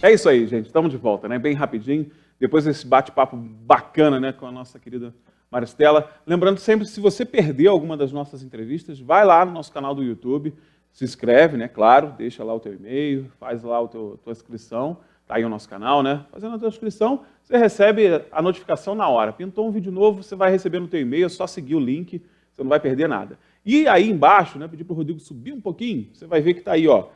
É isso aí, gente. Estamos de volta, né? Bem rapidinho. Depois desse bate-papo bacana, né, com a nossa querida Maristela. Lembrando sempre, se você perdeu alguma das nossas entrevistas, vai lá no nosso canal do YouTube, se inscreve, né? Claro, deixa lá o teu e-mail, faz lá a tua inscrição. Tá aí o nosso canal, né? Fazendo a tua inscrição, você recebe a notificação na hora. Pintou um vídeo novo, você vai receber no teu e-mail, é só seguir o link, você não vai perder nada. E aí embaixo, né, pedir para o Rodrigo subir um pouquinho, você vai ver que está aí, ó,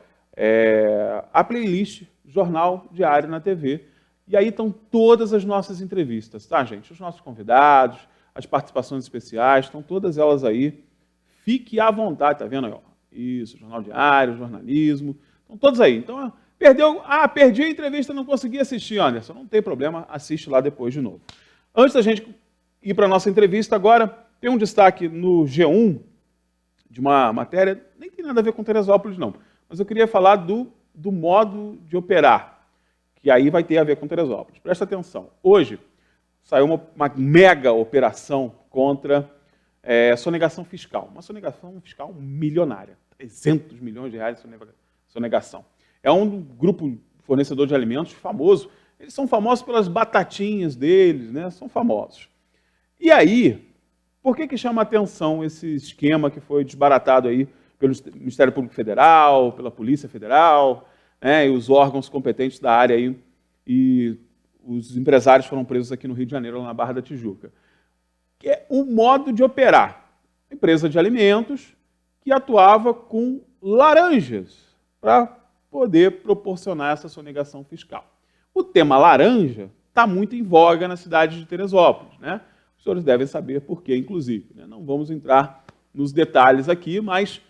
a playlist Jornal Diário na TV. E aí estão todas as nossas entrevistas, tá, gente? Os nossos convidados, as participações especiais, estão todas elas aí. Fique à vontade, tá vendo aí, ó? Isso, Jornal Diário, jornalismo, estão todos aí. Então, perdi a entrevista, não consegui assistir, Anderson. Não tem problema, assiste lá depois de novo. Antes da gente ir para a nossa entrevista agora, tem um destaque no G1 de uma matéria, nem tem nada a ver com Teresópolis, não, mas eu queria falar do modo de operar, que aí vai ter a ver com Teresópolis. Presta atenção. Hoje saiu uma mega operação contra sonegação fiscal. Uma sonegação fiscal milionária. 300 milhões de reais de sonegação. É um grupo fornecedor de alimentos famoso. Eles são famosos pelas batatinhas deles, né? São famosos. E aí, por que chama atenção esse esquema que foi desbaratado aí pelo Ministério Público Federal, pela Polícia Federal, né, e os órgãos competentes da área aí, e os empresários foram presos aqui no Rio de Janeiro, lá na Barra da Tijuca? Que é o modo de operar. Empresa de alimentos que atuava com laranjas para poder proporcionar essa sonegação fiscal. O tema laranja está muito em voga na cidade de Teresópolis, né? Os senhores devem saber por quê, inclusive, né? Não vamos entrar nos detalhes aqui, mas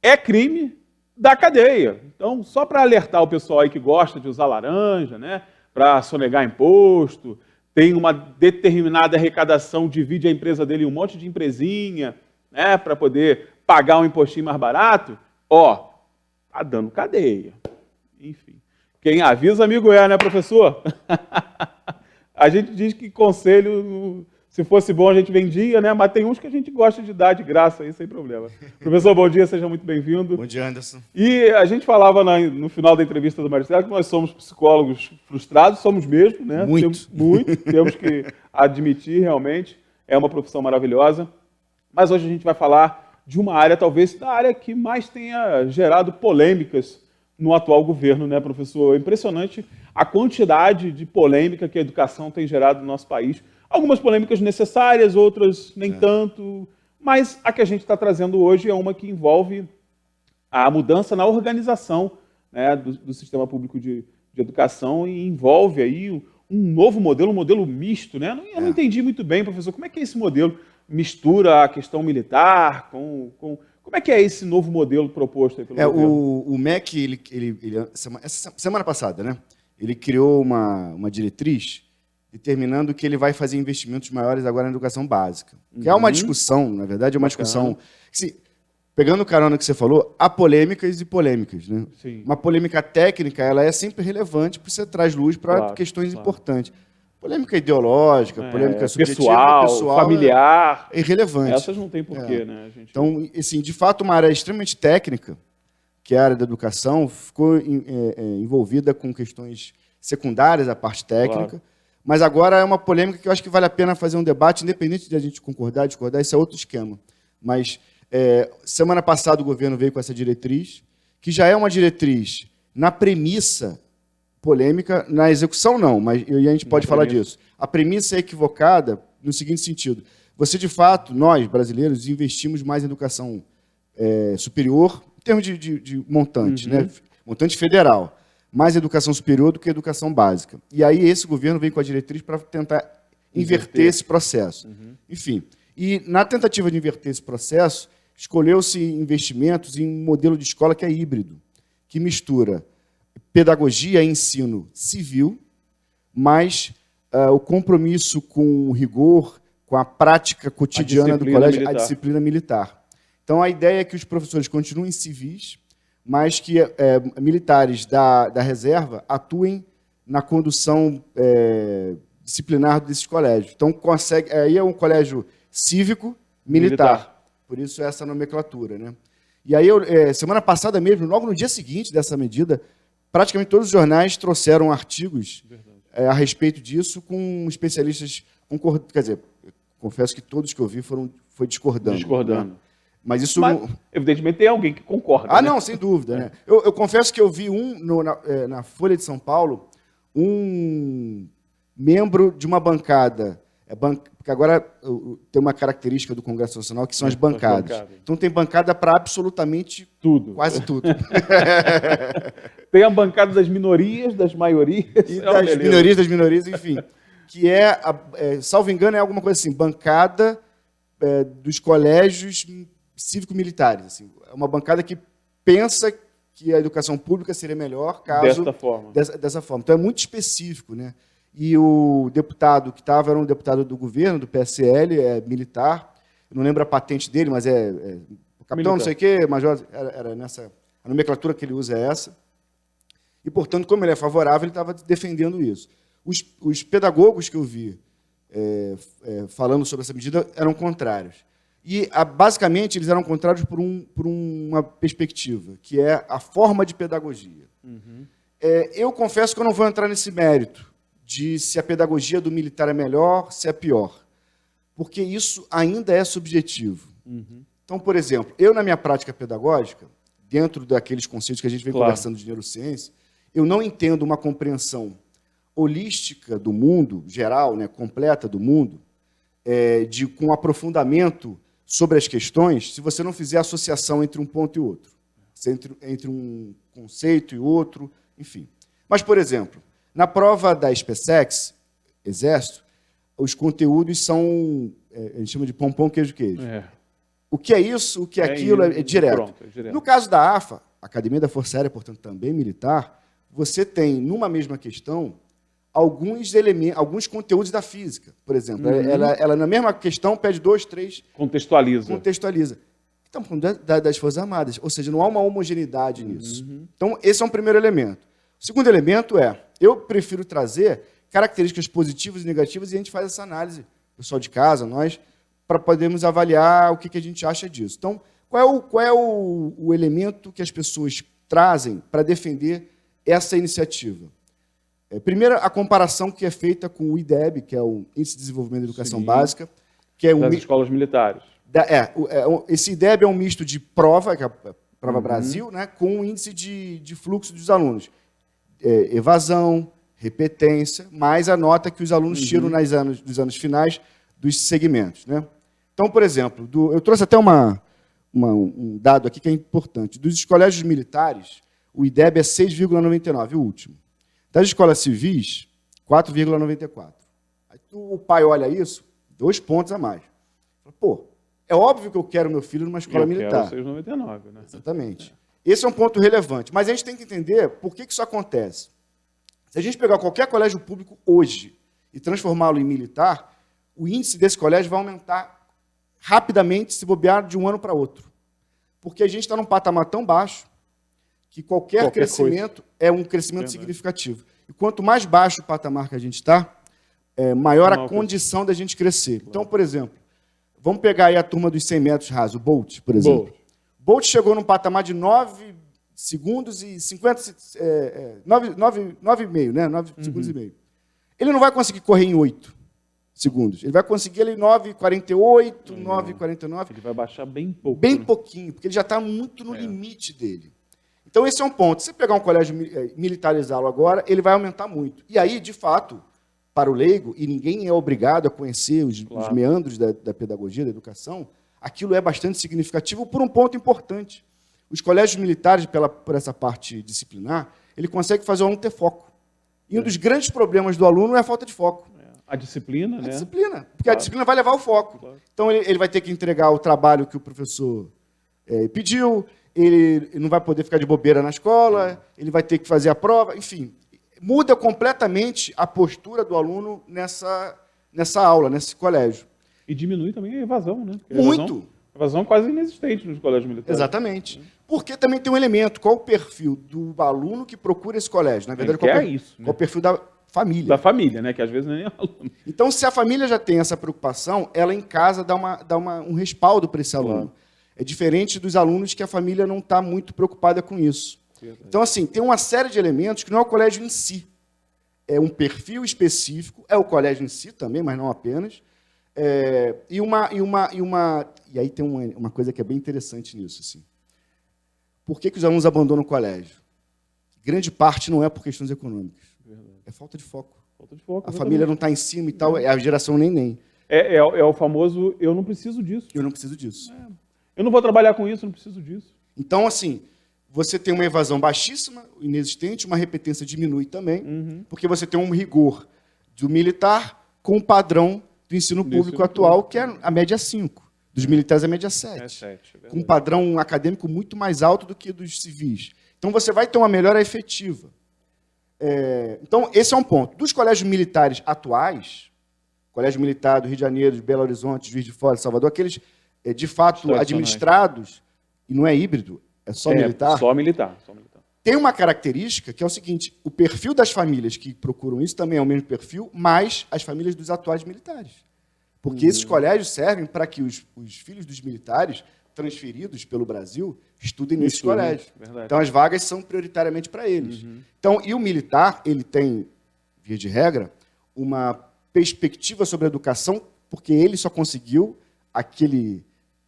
é crime da cadeia. Então, só para alertar o pessoal aí que gosta de usar laranja, né, para sonegar imposto, tem uma determinada arrecadação, divide a empresa dele em um monte de empresinha, né, para poder pagar um impostinho mais barato, ó, tá dando cadeia. Enfim, quem avisa, amigo é, né, professor? A gente diz que conselho, se fosse bom a gente vendia, né, mas tem uns que a gente gosta de dar de graça aí, sem problema. Professor, bom dia, seja muito bem-vindo. Bom dia, Anderson. E a gente falava no final da entrevista do Maristela que nós somos psicólogos frustrados, somos mesmo, né? Muito. Temos que admitir, realmente, é uma profissão maravilhosa. Mas hoje a gente vai falar de uma área, talvez, da área que mais tenha gerado polêmicas no atual governo, né, professor? É impressionante a quantidade de polêmica que a educação tem gerado no nosso país. Algumas polêmicas necessárias, outras nem tanto, mas a que a gente está trazendo hoje é uma que envolve a mudança na organização, né, do sistema público de educação e envolve aí um novo modelo, um modelo misto, né? Eu não entendi muito bem, professor, como é que é esse modelo? Mistura a questão militar com como é que é esse novo modelo proposto aí pelo governo? O MEC, essa semana passada, né, ele criou uma diretriz determinando que ele vai fazer investimentos maiores agora na educação básica. Que é uma discussão, na verdade, é uma discussão... Pegando o carona que você falou, há polêmicas e polêmicas, né? Sim. Uma polêmica técnica, ela é sempre relevante porque você traz luz para questões importantes. Polêmica ideológica, polêmica subjetiva, pessoal, familiar, é irrelevante. Essas não tem porquê, né, gente? Então, assim, de fato, uma área extremamente técnica, que é a área da educação, ficou envolvida com questões secundárias, a parte técnica, mas agora é uma polêmica que eu acho que vale a pena fazer um debate, independente de a gente concordar, discordar, esse é outro esquema. Mas, semana passada, o governo veio com essa diretriz, que já é uma diretriz na premissa polêmica, na execução não, mas e a gente pode falar disso. A premissa é equivocada no seguinte sentido: você, de fato, nós, brasileiros, investimos mais em educação superior, em termos de montante, né? Montante federal, mais educação superior do que educação básica. E aí esse governo vem com a diretriz para tentar inverter esse processo. Enfim, e na tentativa de inverter esse processo, escolheu-se investimentos em um modelo de escola que é híbrido, que mistura pedagogia e ensino civil, mas o compromisso com o rigor, com a prática cotidiana do colégio, a disciplina militar. Então, a ideia é que os professores continuem civis, mas que militares da reserva atuem na condução disciplinar desses colégios. Então, aí é um colégio cívico-militar. Por isso, essa nomenclatura, né? E aí, semana passada mesmo, logo no dia seguinte dessa medida, praticamente todos os jornais trouxeram artigos a respeito disso com especialistas concordando. Quer dizer, confesso que todos que eu vi foi discordando. Discordando. Né? Mas evidentemente, tem alguém que concorda. Ah, né? Não, sem dúvida. Né? Eu confesso que eu vi na Folha de São Paulo, um membro de uma bancada, porque agora tem uma característica do Congresso Nacional, que são as bancadas. Então tem bancada para absolutamente tudo. Quase tudo. Tem a bancada das minorias, das maiorias. E das minorias, enfim. Que salvo engano, é alguma coisa assim, bancada dos colégios cívico-militares. Assim. É uma bancada que pensa que a educação pública seria melhor caso... Dessa forma. Então é muito específico, né? E o deputado que estava era um deputado do governo, do PSL, militar. Eu não lembro a patente dele, mas capitão militar. Não sei o quê, major, era nessa... A nomenclatura que ele usa é essa. E, portanto, como ele é favorável, ele estava defendendo isso. Os pedagogos que eu vi falando sobre essa medida eram contrários. E, basicamente, eles eram contrários por uma perspectiva, que é a forma de pedagogia. Uhum. Eu confesso que eu não vou entrar nesse mérito de se a pedagogia do militar é melhor, se é pior, porque isso ainda é subjetivo. Uhum. Então, por exemplo, eu, na minha prática pedagógica, dentro daqueles conceitos que a gente vem conversando de neurociência, eu não entendo uma compreensão holística do mundo, geral, né, completa do mundo, com aprofundamento sobre as questões, se você não fizer associação entre um ponto e outro, entre um conceito e outro, enfim. Mas, por exemplo, na prova da SpaceX, Exército, os conteúdos são, a gente chama de pão, queijo. O que é isso, o que é aquilo, é direto. Pronto, é direto. No caso da AFA, Academia da Força Aérea, portanto, também militar, você tem, numa mesma questão, alguns conteúdos da física, por exemplo. Uhum. Ela, na mesma questão, pede 2, 3... Contextualiza. Então, das Forças Armadas. Ou seja, não há uma homogeneidade nisso. Então, esse é um primeiro elemento. O segundo elemento eu prefiro trazer características positivas e negativas e a gente faz essa análise, o pessoal de casa, nós, para podermos avaliar o que a gente acha disso. Então, qual é o elemento que as pessoas trazem para defender essa iniciativa? Primeiro, a comparação que é feita com o IDEB, que é o Índice de Desenvolvimento da Educação Básica, que é das escolas militares. Esse IDEB é um misto de prova, que é a Prova Brasil, né, com o índice de fluxo dos alunos. Evasão, repetência, mais a nota que os alunos tiram nos anos finais dos segmentos. Né? Então, por exemplo, eu trouxe até um dado aqui que é importante. Dos colégios militares, o IDEB é 6,99, o último. Das escolas civis, 4,94. Aí o pai olha isso, 2 pontos a mais. Pô, é óbvio que eu quero meu filho numa escola militar. Eu quero 6,99, né? Exatamente. Esse é um ponto relevante. Mas a gente tem que entender por que isso acontece. Se a gente pegar qualquer colégio público hoje e transformá-lo em militar, o índice desse colégio vai aumentar rapidamente, se bobear, de um ano para outro. Porque a gente está num patamar tão baixo que qualquer crescimento é um crescimento significativo. E quanto mais baixo o patamar que a gente está, maior a condição da gente crescer. Então, por exemplo, vamos pegar aí a turma dos 100 metros rasos, o Bolt, por exemplo. Bolt chegou num patamar de 9 segundos e 50... 9,5, né? 9 segundos e meio. Ele não vai conseguir correr em 8 segundos. Ele vai conseguir ali 9,48, 9,49. Ele vai baixar bem pouco. Bem pouquinho, porque ele já está muito no limite dele. Então, esse é um ponto. Se você pegar um colégio militarizá-lo agora, ele vai aumentar muito. E aí, de fato, para o leigo, e ninguém é obrigado a conhecer os meandros da pedagogia, da educação, aquilo é bastante significativo por um ponto importante. Os colégios militares, por essa parte disciplinar, ele consegue fazer o aluno ter foco. E um dos grandes problemas do aluno é a falta de foco. A disciplina, né? A disciplina, porque a disciplina vai levar o foco. Então, ele vai ter que entregar o trabalho que o professor pediu, ele não vai poder ficar de bobeira na escola, ele vai ter que fazer a prova, enfim. Muda completamente a postura do aluno nessa aula, nesse colégio. E diminui também a evasão, né? Muito. A evasão quase inexistente nos colégios militares. Exatamente. Porque também tem um elemento, qual o perfil do aluno que procura esse colégio? Na verdade, qual o perfil da família. Da família, né? Que às vezes não é nem aluno. Então, se a família já tem essa preocupação, ela em casa dá um respaldo para esse aluno. É diferente dos alunos que a família não está muito preocupada com isso. Verdade. Então, assim, tem uma série de elementos que não é o colégio em si. É um perfil específico, é o colégio em si também, mas não apenas. E aí tem uma coisa que é bem interessante nisso. Assim. Por que os alunos abandonam o colégio? Grande parte não é por questões econômicas. Verdade. É falta de foco. Falta de foco. A família não está em cima e tal, é a geração neném. É o famoso, eu não preciso disso. Eu não preciso disso. Eu não vou trabalhar com isso, eu não preciso disso. Então, assim, você tem uma evasão baixíssima, inexistente, uma repetência diminui também, porque você tem um rigor do militar com o padrão do ensino público atual, que é a média 5. Dos militares, a média 7. É 7, com um padrão acadêmico muito mais alto do que dos civis. Então, você vai ter uma melhora efetiva. Então, esse é um ponto. Dos colégios militares atuais, Colégio Militar do Rio de Janeiro, de Belo Horizonte, Juiz de Fora, Salvador, aqueles, de fato, administrados, e não é híbrido, é só militar. Só militar. Tem uma característica que é o seguinte, o perfil das famílias que procuram isso também é o mesmo perfil, mas as famílias dos atuais militares. Porque esses colégios servem para que os filhos dos militares, transferidos pelo Brasil, estudem nesses colégios. Verdade. Então, as vagas são prioritariamente para eles. Então, e o militar, ele tem, via de regra, uma perspectiva sobre a educação, porque ele só conseguiu aquele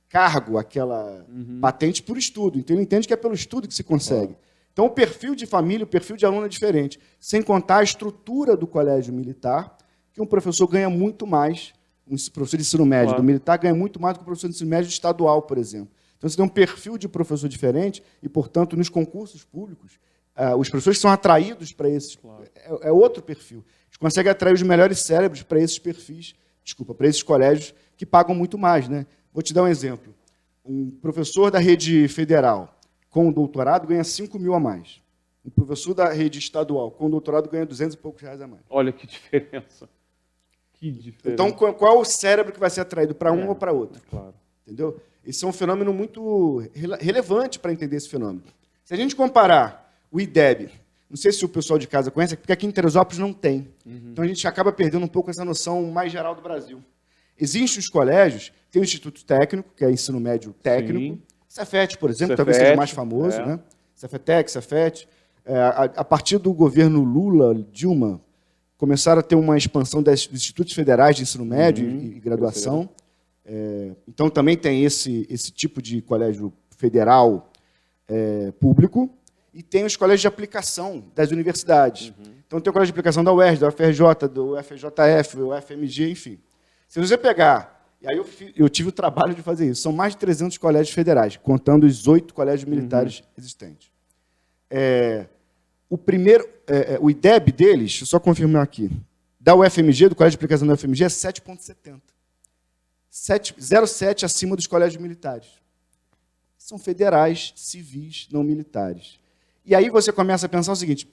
cargo, aquela patente por estudo. Então, ele entende que é pelo estudo que se consegue. Então, o perfil de família, o perfil de aluno é diferente. Sem contar a estrutura do colégio militar, que um professor ganha muito mais, um professor de ensino médio do militar ganha muito mais do que o professor de ensino médio estadual, por exemplo. Então, você tem um perfil de professor diferente e, portanto, nos concursos públicos, os professores são atraídos para esses... É outro perfil. A gente consegue atrair os melhores cérebros para esses perfis, para esses colégios que pagam muito mais. Né? Vou te dar um exemplo. Um professor da rede federal com doutorado ganha 5 mil a mais. Um professor da rede estadual com doutorado ganha 200 e poucos reais a mais. Olha que diferença. Que diferença. Então, qual é o cérebro que vai ser atraído para um ou para outro? Claro. Entendeu? Esse é um fenômeno muito relevante para entender esse fenômeno. Se a gente comparar o IDEB, não sei se o pessoal de casa conhece, porque aqui em Teresópolis não tem. Então, a gente acaba perdendo um pouco essa noção mais geral do Brasil. Existem os colégios, tem o Instituto Técnico, que é ensino médio técnico, Sim. Cefet, por exemplo, Cefet, talvez seja o mais famoso, né? Cefetec, Cefet. A partir do governo Lula, Dilma, começaram a ter uma expansão dos institutos federais de ensino médio e graduação. Então, também tem esse tipo de colégio federal público e tem os colégios de aplicação das universidades. Então, tem o colégio de aplicação da UERJ, da UFRJ, do FJF, do UFMG, enfim. Se você pegar... E aí eu tive o trabalho de fazer isso. São mais de 300 colégios federais, contando os 8 colégios militares existentes. O IDEB deles, deixa eu só confirmar aqui, da UFMG, do Colégio de Aplicação da UFMG, é 7,70. 0,7 acima dos colégios militares. São federais, civis, não militares. E aí você começa a pensar o seguinte,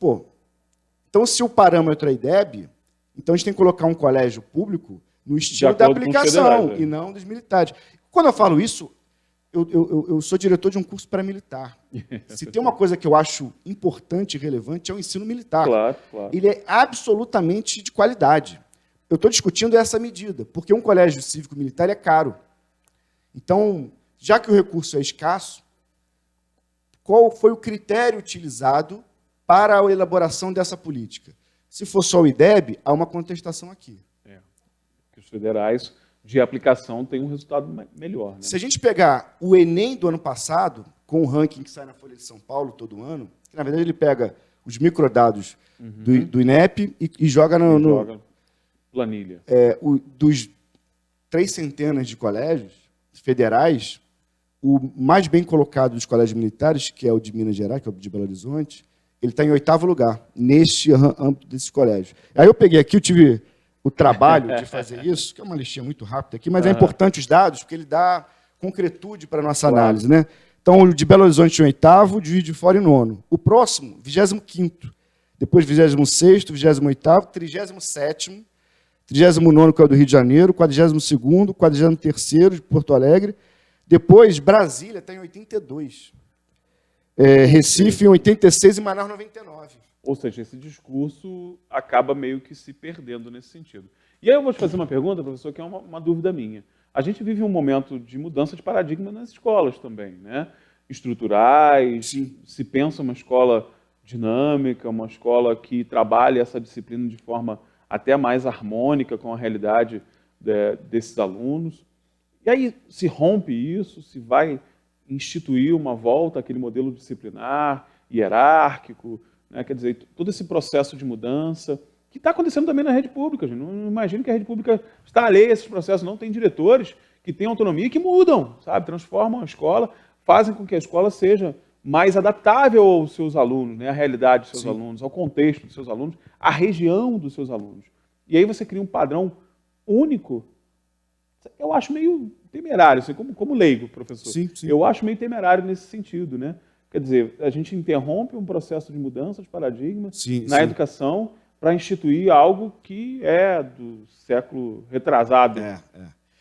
então se o parâmetro é IDEB, então a gente tem que colocar um colégio público no estilo da aplicação e não dos militares. Quando eu falo isso, eu sou diretor de um curso paramilitar. Se tem uma coisa que eu acho importante e relevante, é o ensino militar. Claro. Ele é absolutamente de qualidade. Eu estou discutindo essa medida, porque um colégio cívico-militar é caro. Então, já que o recurso é escasso, qual foi o critério utilizado para a elaboração dessa política? Se for só o IDEB, há uma contestação aqui. Que os federais de aplicação têm um resultado melhor. Né? Se a gente pegar o Enem do ano passado, com o ranking que sai na Folha de São Paulo todo ano, que na verdade ele pega os microdados do INEP e joga joga planilha. Dos 300 de colégios federais, o mais bem colocado dos colégios militares, que é o de Minas Gerais, que é o de Belo Horizonte, ele está em 8º lugar, neste âmbito desses colégios. Aí eu peguei aqui, eu tive o trabalho de fazer isso, que é uma listinha muito rápida aqui, mas é importante os dados, porque ele dá concretude para a nossa análise. Né? Então, o de Belo Horizonte em 8º, de Juiz de Fora em 9º. O próximo, 25º. Depois, 26º, 28º, 37º, 39º, que é o do Rio de Janeiro, 42º, 43º de Porto Alegre. Depois, Brasília está em 82. Recife em 86 e Manaus 99. Ou seja, esse discurso acaba meio que se perdendo nesse sentido. E aí eu vou te fazer uma pergunta, professor, que é uma dúvida minha. A gente vive um momento de mudança de paradigma nas escolas também, né? estruturais, Sim. se pensa uma escola dinâmica, uma escola que trabalhe essa disciplina de forma até mais harmônica com a realidade desses alunos. E aí se rompe isso, se vai instituir uma volta àquele modelo disciplinar, hierárquico, né? Quer dizer, todo esse processo de mudança, que está acontecendo também na rede pública. Gente. Não imagino que a rede pública está alheia a esses processos, não. Tem diretores que têm autonomia e que mudam, sabe? Transformam a escola, fazem com que a escola seja mais adaptável aos seus alunos, né? À realidade dos seus Sim. alunos, ao contexto dos seus alunos, à região dos seus alunos. E aí você cria um padrão único. Eu acho meio temerário, assim, como leigo, professor. Sim, sim. Eu acho meio temerário nesse sentido, né? Quer dizer, a gente interrompe um processo de mudança de paradigma na educação para instituir algo que é do século retrasado.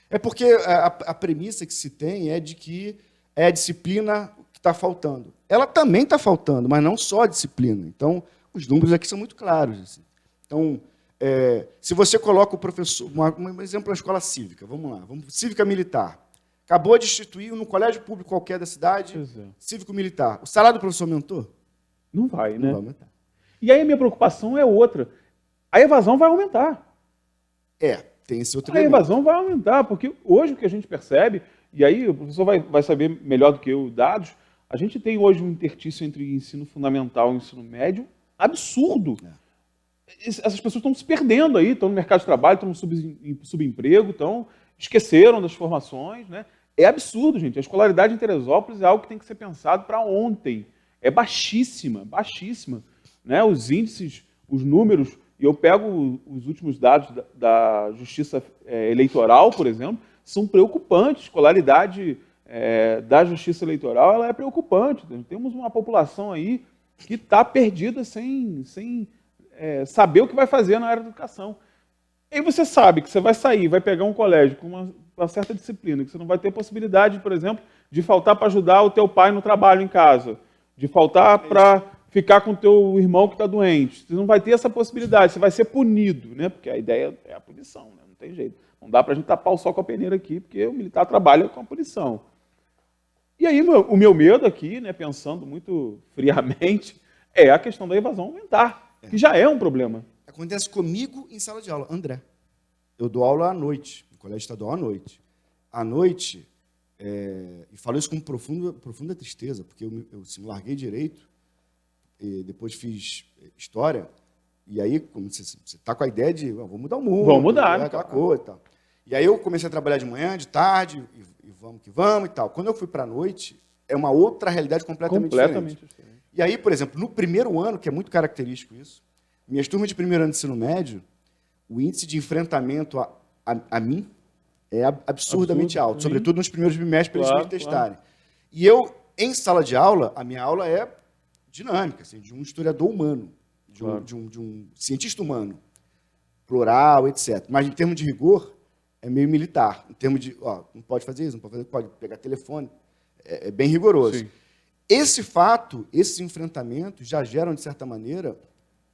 É porque a premissa que se tem é de que é a disciplina que está faltando. Ela também está faltando, mas não só a disciplina. Então, os números aqui são muito claros. Assim. Então, se você coloca o professor... Um exemplo da escola cívica, vamos lá. Cívica militar. Acabou de instituir no colégio público qualquer da cidade, cívico-militar. O salário do professor aumentou? Não vai, né? Não vai aumentar. E aí a minha preocupação é outra. A evasão vai aumentar. Tem esse outro elemento. A evasão vai aumentar, porque hoje o que a gente percebe, e aí o professor vai saber melhor do que eu dados, a gente tem hoje um interstício entre ensino fundamental e ensino médio absurdo. Essas pessoas estão se perdendo aí, estão no mercado de trabalho, estão em subemprego, esqueceram das formações, né? É absurdo, gente. A escolaridade em Teresópolis é algo que tem que ser pensado para ontem. É baixíssima, baixíssima. Né? Os índices, os números, e eu pego os últimos dados da Justiça Eleitoral, por exemplo, são preocupantes. A escolaridade da Justiça Eleitoral ela é preocupante. Temos uma população aí que está perdida sem saber o que vai fazer na área da educação. E aí você sabe que você vai sair, vai pegar um colégio com uma certa disciplina, que você não vai ter possibilidade, por exemplo, de faltar para ajudar o teu pai no trabalho em casa, de faltar para ficar com o teu irmão que está doente. Você não vai ter essa possibilidade, você vai ser punido, né? Porque a ideia é a punição, né? Não tem jeito. Não dá para a gente tapar o sol com a peneira aqui, porque o militar trabalha com a punição. E aí o meu medo aqui, né, pensando muito friamente, é a questão da evasão aumentar, que já é um problema. Acontece comigo em sala de aula. André, eu dou aula à noite, no colégio estadual à noite. À noite, e falo isso com profunda tristeza, porque eu assim, larguei direito, e depois fiz história, e aí como você está com a ideia de, vamos mudar o mundo. Vamos mudar, né? Aquela coisa e tal. E aí eu comecei a trabalhar de manhã, de tarde, e vamos que vamos e tal. Quando eu fui para a noite, é uma outra realidade completamente diferente. E aí, por exemplo, no primeiro ano, que é muito característico isso, minhas turmas de primeiro ano de ensino médio, o índice de enfrentamento a mim é absurdamente alto, sobretudo nos primeiros bimestres, para eles me testarem. E eu, em sala de aula, a minha aula é dinâmica, assim, de um historiador humano, de um cientista humano, plural, etc. Mas, em termos de rigor, é meio militar. Em termos de, não pode fazer isso, não pode fazer, pode pegar telefone. É bem rigoroso. Sim. Esse fato, esses enfrentamentos já geram, de certa maneira,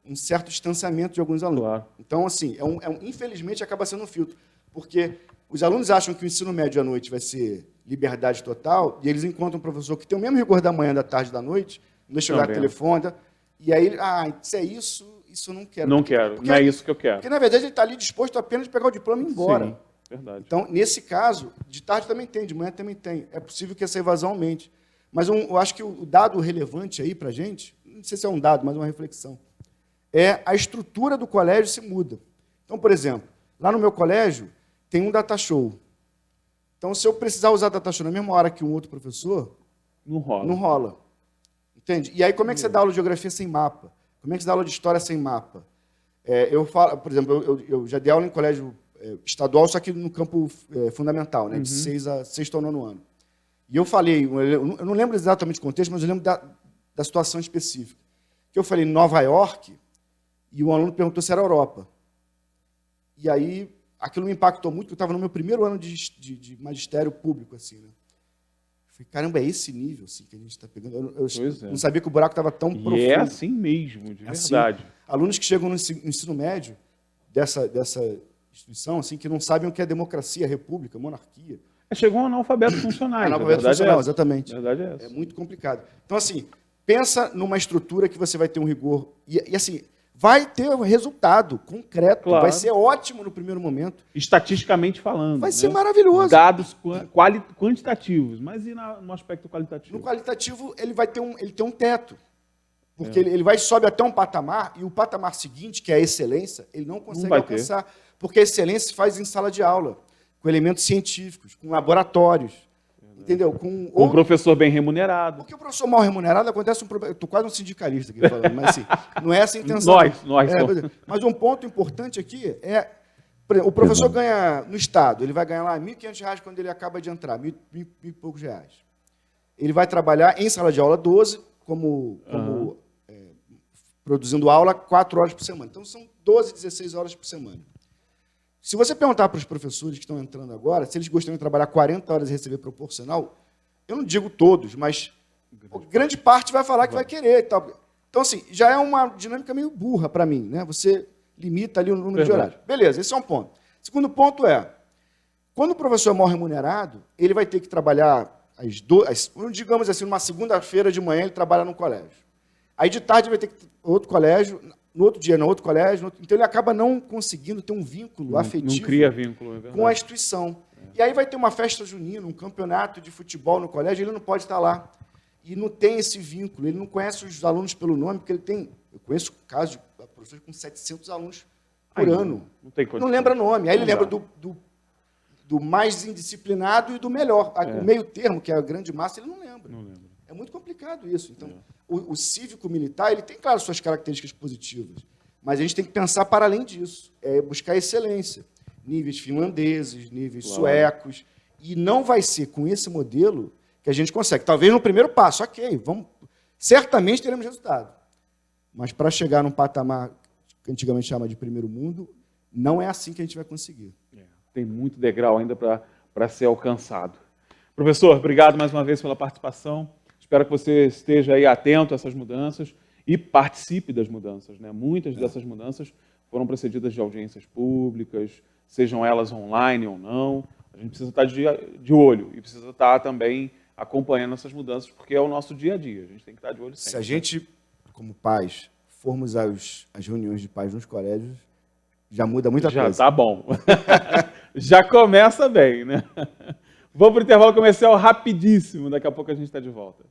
um certo distanciamento de alguns alunos. Claro. Então, assim, infelizmente, acaba sendo um filtro. Porque os alunos acham que o ensino médio à noite vai ser liberdade total, e eles encontram um professor que tem o mesmo rigor da manhã, da tarde e da noite, não deixa eu olhar o telefone, e aí, se é isso eu não quero. Não quero, não é isso que eu quero. Porque, na verdade, ele está ali disposto apenas a pegar o diploma e ir embora. Sim, verdade. Então, nesse caso, de tarde também tem, de manhã também tem. É possível que essa evasão aumente. Mas eu acho que o dado relevante aí para a gente, não sei se é um dado, mas uma reflexão, é a estrutura do colégio se muda. Então, por exemplo, lá no meu colégio tem um data show. Então, se eu precisar usar data show na mesma hora que um outro professor, não rola. Não rola. Entende? E aí, como é que você dá aula de geografia sem mapa? Como é que você dá aula de história sem mapa? Eu falo, por exemplo, eu já dei aula em colégio estadual, só que no campo fundamental, né, de 6º ao 9º ano. E eu falei, eu não lembro exatamente o contexto, mas eu lembro da situação específica. Que eu falei Nova York, e o aluno perguntou se era Europa. E aí, aquilo me impactou muito, porque eu estava no meu primeiro ano de magistério público, assim, né? Eu falei, caramba, é esse nível assim, que a gente está pegando? Eu não sabia que o buraco estava tão profundo. E é assim mesmo, de verdade. Alunos que chegam no ensino médio dessa instituição, assim, que não sabem o que é democracia, república, monarquia. Chegou um analfabeto funcional. Analfabeto funcional, exatamente. A verdade é essa. É muito complicado. Então, assim, pensa numa estrutura que você vai ter um rigor. E assim, vai ter um resultado concreto. Claro. Vai ser ótimo no primeiro momento. Estatisticamente falando. Vai ser maravilhoso. Dados quantitativos, mas e no aspecto qualitativo? No qualitativo, ele tem um teto. Porque ele vai sobe até um patamar, e o patamar seguinte, que é a excelência, ele não consegue alcançar. Porque a excelência se faz em sala de aula, com elementos científicos, com laboratórios. Entendeu? Com um professor bem remunerado. Porque o professor mal remunerado acontece um problema. Eu estou quase um sindicalista aqui falando, mas assim, não é essa a intenção. Nós. Mas um ponto importante aqui é, por exemplo, o professor ganha no Estado, ele vai ganhar lá R$ 1.500 quando ele acaba de entrar, mil e poucos reais. Ele vai trabalhar em sala de aula 12, produzindo aula 4 horas por semana. Então, são 12, 16 horas por semana. Se você perguntar para os professores que estão entrando agora, se eles gostariam de trabalhar 40 horas e receber proporcional, eu não digo todos, mas grande parte vai falar que vai querer e tal. Então, assim, já é uma dinâmica meio burra para mim, né? Você limita ali o número de horários. Beleza, esse é um ponto. Segundo ponto é, quando o professor é mal remunerado, ele vai ter que trabalhar, digamos assim, numa segunda-feira de manhã, ele trabalha no colégio. Aí, de tarde, ele vai ter que ir para outro colégio, no outro dia, no outro colégio. Então, ele acaba não conseguindo ter um vínculo afetivo não cria vínculo, com a instituição. E aí vai ter uma festa junina, um campeonato de futebol no colégio, ele não pode estar lá. E não tem esse vínculo, ele não conhece os alunos pelo nome, porque ele tem... Eu conheço casos de professores com 700 alunos por ano. Não lembra nome. Aí ele lembra do mais indisciplinado e do melhor. O meio termo, que é a grande massa, ele não lembra. É muito complicado isso. Então, o cívico-militar, ele tem, claro, suas características positivas, mas a gente tem que pensar para além disso, buscar excelência. Níveis finlandeses, níveis suecos, e não vai ser com esse modelo que a gente consegue. Talvez no primeiro passo, certamente teremos resultado, mas para chegar num patamar que antigamente chama de primeiro mundo, não é assim que a gente vai conseguir. Tem muito degrau ainda para ser alcançado. Professor, obrigado mais uma vez pela participação. Espero que você esteja aí atento a essas mudanças e participe das mudanças, né? Muitas dessas mudanças foram precedidas de audiências públicas, sejam elas online ou não. A gente precisa estar de olho e precisa estar também acompanhando essas mudanças, porque é o nosso dia a dia. A gente tem que estar de olho sempre. Se a gente, como pais, formos às reuniões de pais nos colégios, já muda muita coisa. Já tá bom. Já começa bem, né? Vamos para o intervalo comercial rapidíssimo. Daqui a pouco a gente está de volta.